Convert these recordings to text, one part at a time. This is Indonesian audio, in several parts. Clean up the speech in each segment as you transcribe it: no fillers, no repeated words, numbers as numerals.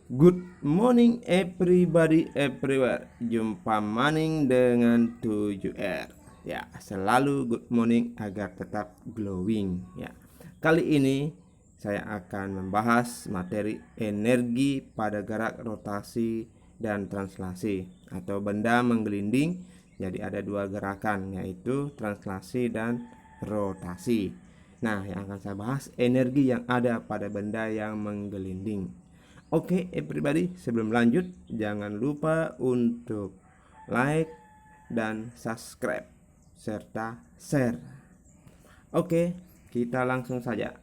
Good morning everybody everywhere. Jumpa maning dengan 7R. Ya, selalu good morning agar tetap glowing ya. Kali ini saya akan membahas materi energi pada gerak rotasi dan translasi atau benda menggelinding. Jadi ada dua gerakan, yaitu translasi dan rotasi. Nah, yang akan saya bahas energi yang ada pada benda yang menggelinding. Oke, everybody, sebelum lanjut jangan lupa untuk like dan subscribe serta share. Oke, kita langsung saja.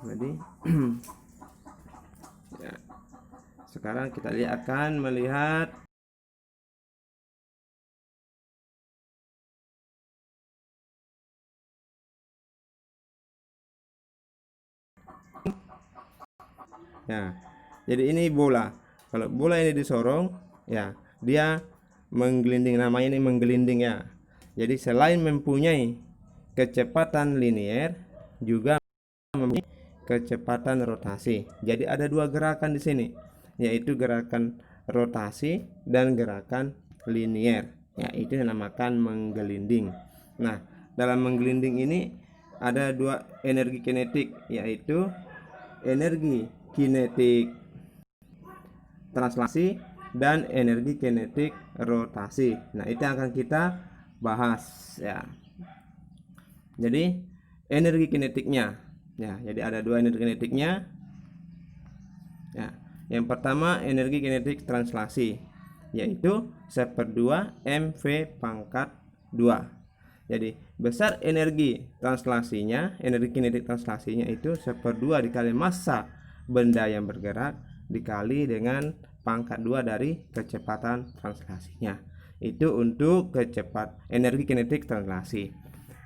Jadi ya, sekarang kita akan melihat ya. Jadi ini bola. Kalau bola ini disorong, ya, dia menggelinding, namanya ini menggelinding ya. Jadi selain mempunyai kecepatan linier, juga mempunyai kecepatan rotasi. Jadi ada dua gerakan di sini, yaitu gerakan rotasi dan gerakan linier. Ya, itu dinamakan menggelinding. Nah, dalam menggelinding ini ada dua energi kinetik, yaitu energi kinetik translasi dan energi kinetik rotasi. Nah, itu yang akan kita bahas ya. Jadi energi kinetiknya ya, jadi ada dua energi kinetiknya ya. Yang pertama energi kinetik translasi, yaitu 1/2 mv pangkat 2. Jadi besar energi translasinya, energi kinetik translasinya itu 1/2 dikali massa benda yang bergerak dikali dengan pangkat 2 dari kecepatan translasinya. Itu untuk energi kinetik translasi.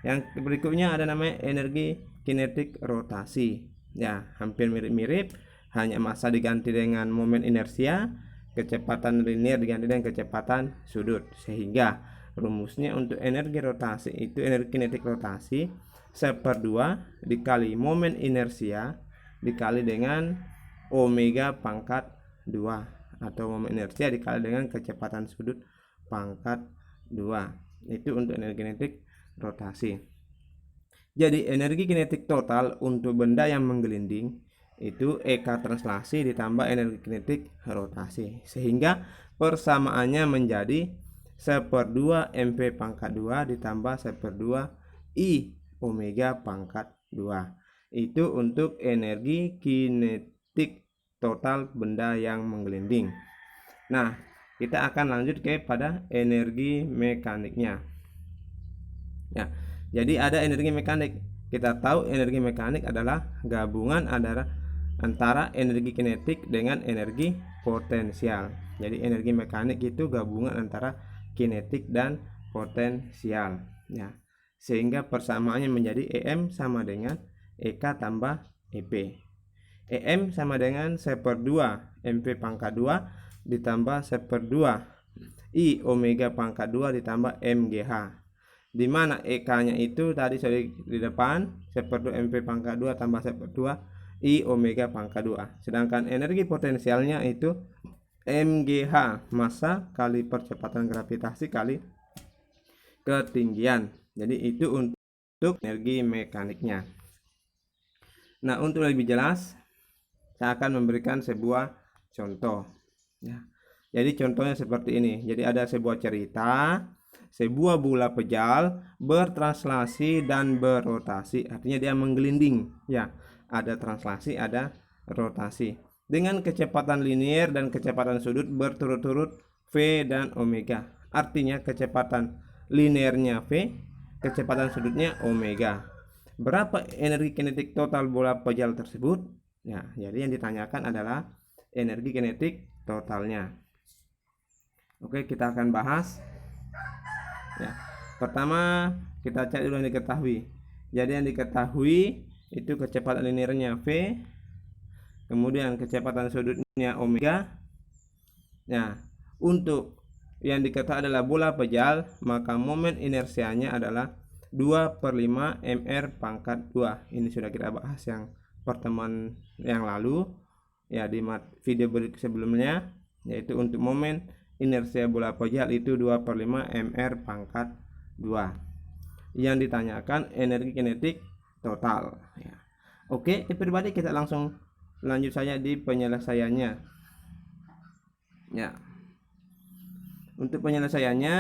Yang berikutnya ada namanya energi kinetik rotasi. Ya, hampir mirip-mirip, hanya massa diganti dengan momen inersia, kecepatan linear diganti dengan kecepatan sudut. Sehingga rumusnya untuk energi rotasi itu energi kinetik rotasi 1/2 dikali momen inersia dikali dengan omega pangkat 2, atau momen inersia dikali dengan kecepatan sudut pangkat 2. Itu untuk energi kinetik rotasi. Jadi energi kinetik total untuk benda yang menggelinding itu EK translasi ditambah energi kinetik rotasi, sehingga persamaannya menjadi 1/2 mv pangkat 2 ditambah 1/2 I omega pangkat 2. Itu untuk energi kinetik total benda yang menggelinding. Nah, kita akan lanjut kepada energi mekaniknya ya. Jadi ada energi mekanik. Kita tahu energi mekanik adalah gabungan antara energi kinetik dengan energi potensial. Jadi energi mekanik itu gabungan antara kinetik dan potensial ya. Sehingga persamaannya menjadi EM sama dengan EK tambah EP. EM sama dengan 1/2 mv pangkat 2 ditambah 1/2 I omega pangkat 2 ditambah MGH, di mana EK nya itu tadi sudah di depan 1/2 mv pangkat 2 tambah 1/2 I omega pangkat 2. Sedangkan energi potensialnya itu MGH, massa kali percepatan gravitasi kali ketinggian. Jadi itu untuk energi mekaniknya. Nah, untuk lebih jelas saya akan memberikan sebuah contoh ya. Jadi contohnya seperti ini. Jadi ada sebuah cerita, sebuah bola pejal bertranslasi dan berotasi, artinya dia menggelinding ya. Ada translasi, ada rotasi dengan kecepatan linier dan kecepatan sudut berturut-turut V dan omega. Artinya kecepatan linearnya V, kecepatan sudutnya omega. Berapa energi kinetik total bola pejal tersebut? Ya, jadi yang ditanyakan adalah energi kinetik totalnya. Oke, kita akan bahas. Ya, pertama kita cari dulu yang diketahui. Jadi yang diketahui itu kecepatan linearnya V, kemudian kecepatan sudutnya omega. Nah, untuk yang diketahui adalah bola pejal, maka momen inersianya adalah 2/5 mr pangkat 2. Ini sudah kita bahas yang pertemuan yang lalu. ya di video sebelumnya, yaitu untuk momen inersia bola pojal itu 2/5 mr pangkat 2. Yang ditanyakan energi kinetik total ya. Oke, everybody, kita langsung lanjut saja di penyelesaiannya ya. Untuk penyelesaiannya,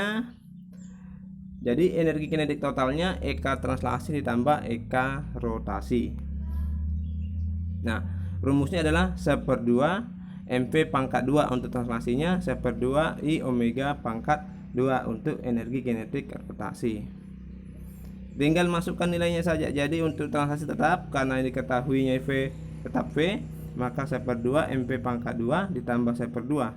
jadi energi kinetik totalnya EK translasi ditambah EK rotasi. Nah, rumusnya adalah 1/2 mv pangkat 2 untuk translasinya, 1/2 I omega pangkat 2 untuk energi kinetik rotasi. Tinggal masukkan nilainya saja. Jadi untuk translasi tetap, karena diketahuinya V tetap V, maka 1/2 mv pangkat 2 ditambah 1/2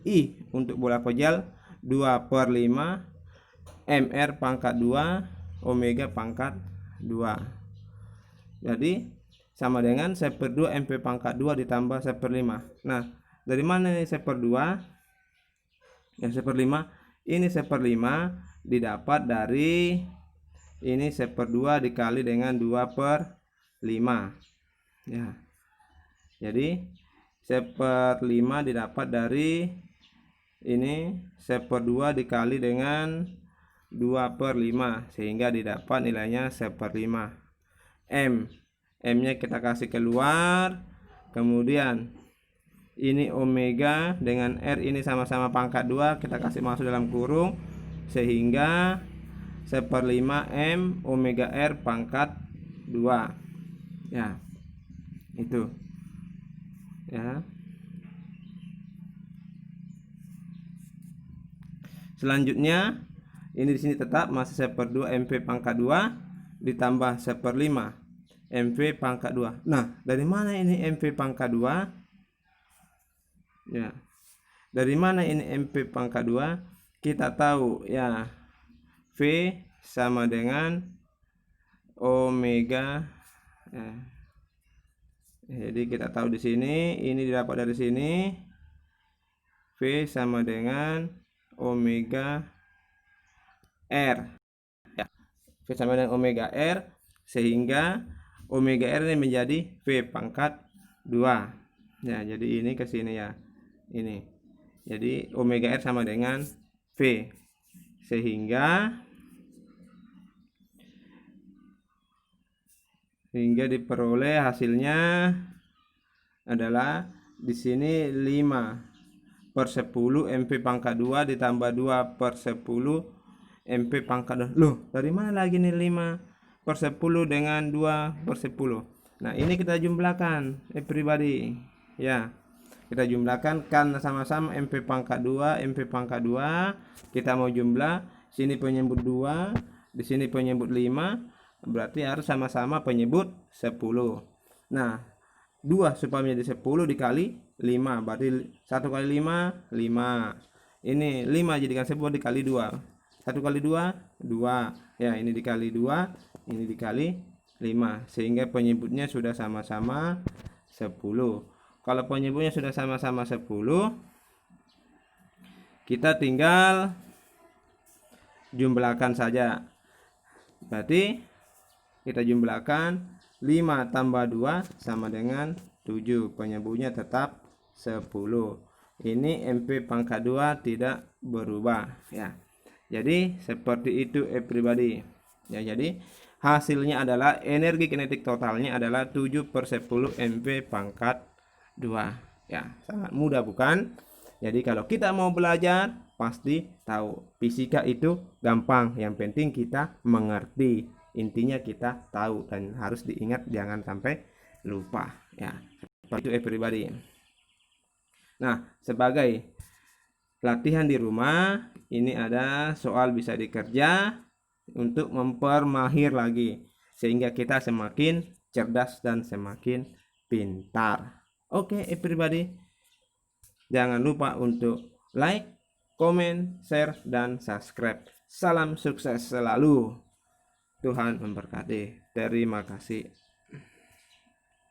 I untuk bola pojal 2/5 mr pangkat 2 omega pangkat 2. Jadi sama dengan 1/2 mv pangkat 2 ditambah 1/5. Nah, dari mana ini 1/2? Yang 1/5 ini 1/5 didapat dari ini 1/2 dikali dengan 2/5 ya. Jadi 1/5 didapat dari ini 1/2 dikali dengan 2/5, sehingga didapat nilainya 1/5. M nya kita kasih keluar, kemudian ini omega dengan R ini sama-sama pangkat 2 kita kasih masuk dalam kurung, sehingga 1/5 M omega R pangkat 2 ya, itu ya. Selanjutnya ini di sini tetap masih 1/2 mv pangkat 2 ditambah 1/5 mv pangkat 2. Nah, dari mana ini mv pangkat 2 ya? Dari mana ini mv pangkat 2? Kita tahu ya, V sama dengan omega ya. Jadi kita tahu di sini, ini didapat dari sini, V sama dengan omega R ya. V sama dengan omega R, sehingga omega R ini menjadi V pangkat 2 ya. Jadi ini ke sini ya, ini. Jadi omega R sama dengan V, sehingga diperoleh hasilnya adalah di sini 5/10 mv pangkat 2 ditambah 2/10 mv pangkat 2. Loh, dari mana lagi nih 5/10 dengan 2/10? Nah, ini kita jumlahkan everybody ya. Kita jumlahkan karena sama-sama mv pangkat 2 mv pangkat 2, kita mau jumlah, sini penyebut 2, di sini penyebut 5, berarti harus sama-sama penyebut 10. Nah, 2 supaya menjadi 10 dikali 5, berarti 1 kali 5 5. Ini 5 jadikan 10 dikali 2. 1 kali 2 2 ya, ini dikali 2, ini dikali 5, sehingga penyebutnya sudah sama-sama 10. Kalau penyebutnya sudah sama-sama 10, kita tinggal jumlahkan saja. Berarti kita jumlahkan 5 tambah 2 sama dengan 7, penyebutnya tetap 10. Ini mv pangkat 2 tidak berubah ya. Jadi seperti itu everybody ya. Jadi hasilnya adalah energi kinetik totalnya adalah 7/10 mv pangkat 2 ya. Sangat mudah bukan? Jadi kalau kita mau belajar pasti tahu. Fisika itu gampang, yang penting kita mengerti. Intinya kita tahu dan harus diingat, jangan sampai lupa ya. Seperti itu everybody. Nah, sebagai latihan di rumah, ini ada soal bisa dikerja untuk mempermahir lagi, sehingga kita semakin cerdas dan semakin pintar. Oke everybody, jangan lupa untuk like, komen, share, dan subscribe. Salam sukses selalu. Tuhan memberkati. Terima kasih.